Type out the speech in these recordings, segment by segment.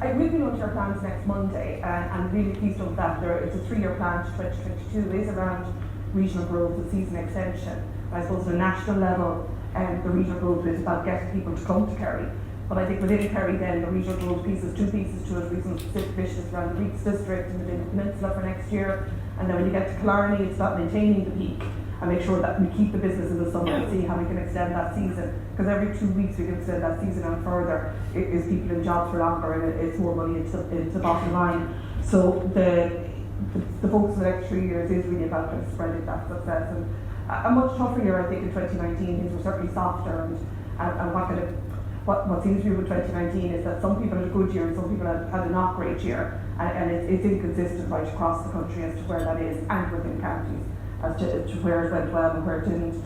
I will be launching our plans next Monday, and really pleased with that. It's a 3-year plan to 2022, is around regional growth and season extension. I suppose at a national level, the regional growth is about getting people to come to Kerry. But I think within Kerry then, the regional growth piece is 2 pieces to it. Regional specific visions around the Reeks district and the peninsula for next year. And then when you get to Killarney, it's about maintaining the peak and make sure that we keep the business in the summer and see how we can extend that season. Because every 2 weeks we can extend that season on further. It is people in jobs for longer, and it's more money into the bottom line. So the focus of the next 3 years is really about kind of spreading that success. And a much tougher year, I think, in 2019. Things were certainly softer, and what seems to be with 2019 is that some people had a good year and some people had a not great year, and it's inconsistent right across the country as to where that is, and within counties as to where it went well and where it didn't.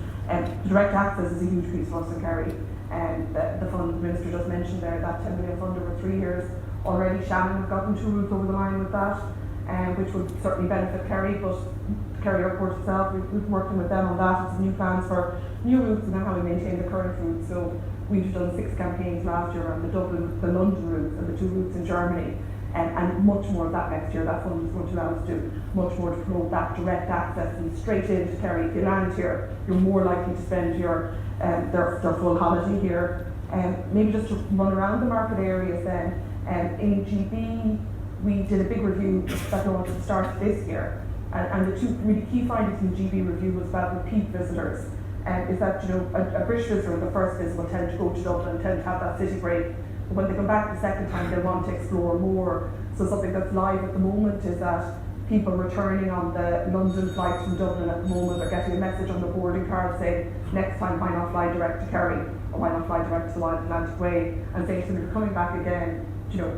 Direct access is a huge piece for us in Kerry, and the fund the Minister just mentioned there, that 10 million fund over 3 years. Already Shannon have gotten 2 routes over the line with that, which would certainly benefit Kerry, but Kerry Airport itself, we've working with them on that. It's new plans for new routes and then how we maintain the current routes. So we've done 6 campaigns last year around the London routes and the 2 routes in Germany, and much more of that next year. That fund is going to allow us to do much more to promote that direct access and straight into Kerry. If you land here, you're more likely to spend their full holiday here. Maybe just to run around the market areas then, in GB, we did a big review that we wanted to start this year. And the 2 really key findings in the GB review was about repeat visitors. Is that, a British visitor, the first visit, will tend to go to Dublin, tend to have that city break. But when they come back the second time, they'll want to explore more. So something that's live at the moment is that people returning on the London flights from Dublin at the moment are getting a message on the boarding card saying, next time, why not fly direct to Kerry, or why not fly direct to the Wild Atlantic Way, and saying to them, you're coming back again,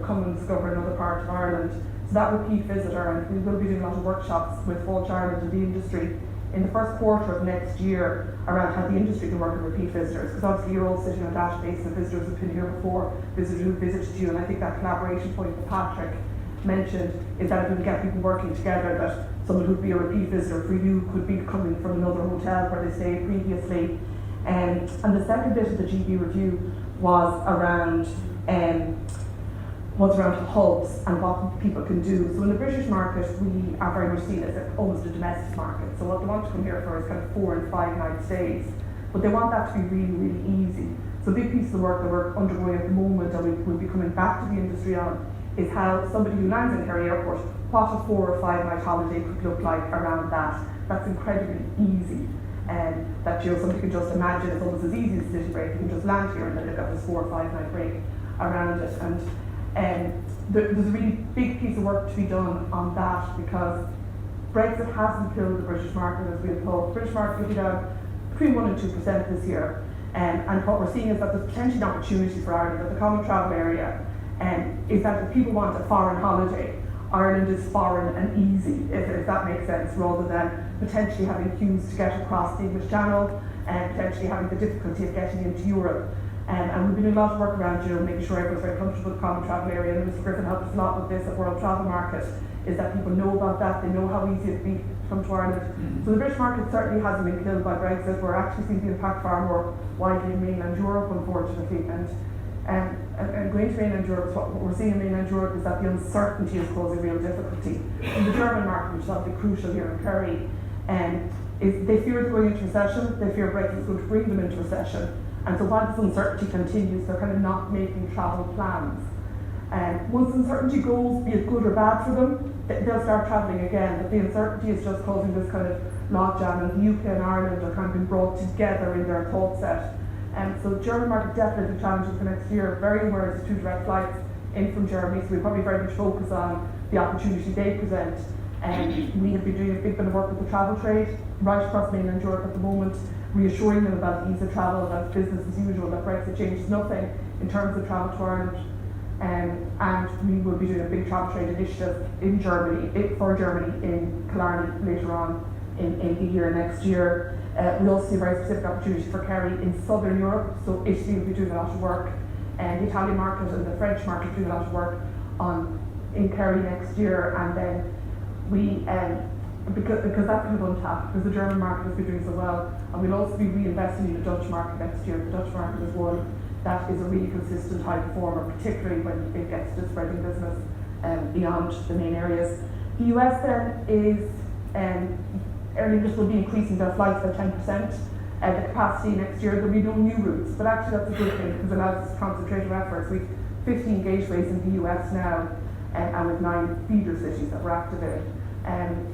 come and discover another part of Ireland. So that repeat visitor, and we will be doing a lot of workshops with Falch Ireland and the industry in the first quarter of next year around how the industry can work with repeat visitors, because obviously you're all sitting on a database of visitors who've been here before, visitors who visited you, and I think that collaboration point that Patrick mentioned is that if we can get people working together, that someone who'd be a repeat visitor for you could be coming from another hotel where they stayed previously. And the second bit of the GB review was around hubs and what people can do. So in the British market, we are very much seen as almost a domestic market. So what they want to come here for is kind of 4 and 5 night stays. But they want that to be really, really easy. So a big piece of the work that we're undergoing at the moment, and we'll be coming back to the industry on, is how somebody who lands in Kerry Airport, what a 4 or 5 night holiday could look like around that. That's incredibly easy. That somebody can just imagine it's almost as easy as a city break. You can just land here and then they've got this 4 or 5 night break around it. And there's a really big piece of work to be done on that, because Brexit hasn't killed the British market as we had thought. The British market will be down between 1 and 2% this year. And what we're seeing is that there's potentially an opportunity for Ireland, that the common travel area is that if people want a foreign holiday, Ireland is foreign and easy, if that makes sense, rather than potentially having queues to get across the English Channel and potentially having the difficulty of getting into Europe. And we've been doing a lot of work around, making sure everyone's very comfortable with the common travel area. And Mr. Griffin helped us a lot with this at World Travel Market, is that people know about that, they know how easy it would be to come to Ireland. So the British market certainly hasn't been killed by Brexit. We're actually seeing the impact far more widely in mainland Europe, unfortunately. And going to mainland Europe, what we're seeing in mainland Europe is that the uncertainty is causing real difficulty. In the German market, which is obviously crucial here in Kerry, they fear going into recession, they fear Brexit is going to bring them into recession. And so while this uncertainty continues, they're kind of not making travel plans. Once uncertainty goes, be it good or bad for them, they'll start travelling again. But the uncertainty is just causing this kind of logjam, and the UK and Ireland are kind of being brought together in their thought set. So the German market definitely challenging for next year. Very aware of the 2 direct flights in from Germany, so we probably very much focus on the opportunity they present. We have been doing a big bit of work with the travel trade right across mainland Europe at the moment, reassuring them about the ease of travel, that business as usual, that Brexit changes nothing in terms of travel to Ireland. And we will be doing a big travel trade initiative in Germany, in Killarney later on in the year next year. We also see a very specific opportunity for Kerry in Southern Europe, so Italy will be doing a lot of work, and the Italian market and the French market doing a lot of work in Kerry next year, and then we because that's kind of untapped, because the German market has been doing so well, and we'll also be reinvesting in the Dutch market next year. The Dutch market is one that is a really consistent high performer, particularly when it gets to spreading business beyond the main areas. The US then is, Aer Lingus will be increasing their flights by 10%. The capacity next year, there'll be no new routes, but actually that's a good thing because it allows us to concentrate our efforts. We've 15 gateways in the US now, and with 9 feeder cities that we're active in.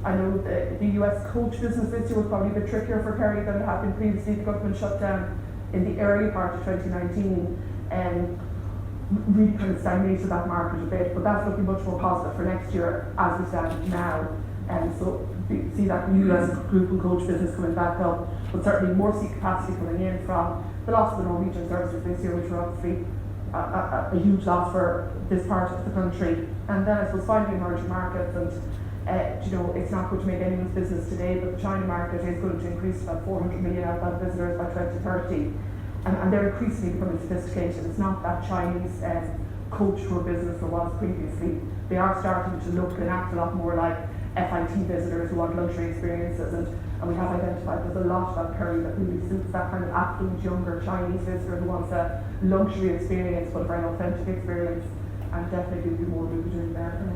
I know the US coach business this year was probably a bit trickier for Kerry than it had been previously. The government shut down in the early part of 2019 and really kind of stagnated that market a bit, but that's looking much more positive for next year as we stand now. So we see that US group and coach business coming back up, but certainly more seat capacity coming in from the loss of the Norwegian services this year, which were obviously a huge loss for this part of the country. And then I suppose finally emerging markets, and it's not going to make anyone's business today, but the China market is going to increase to about 400 million outbound visitors by 2030. And they're increasingly becoming sophisticated. It's not that Chinese coach tour business there was previously. They are starting to look and act a lot more like FIT visitors who want luxury experiences, and we have identified there's a lot about Kerry that really suits that kind of affluent younger Chinese visitor who wants a luxury experience but a very authentic experience, and definitely will be more moving in there.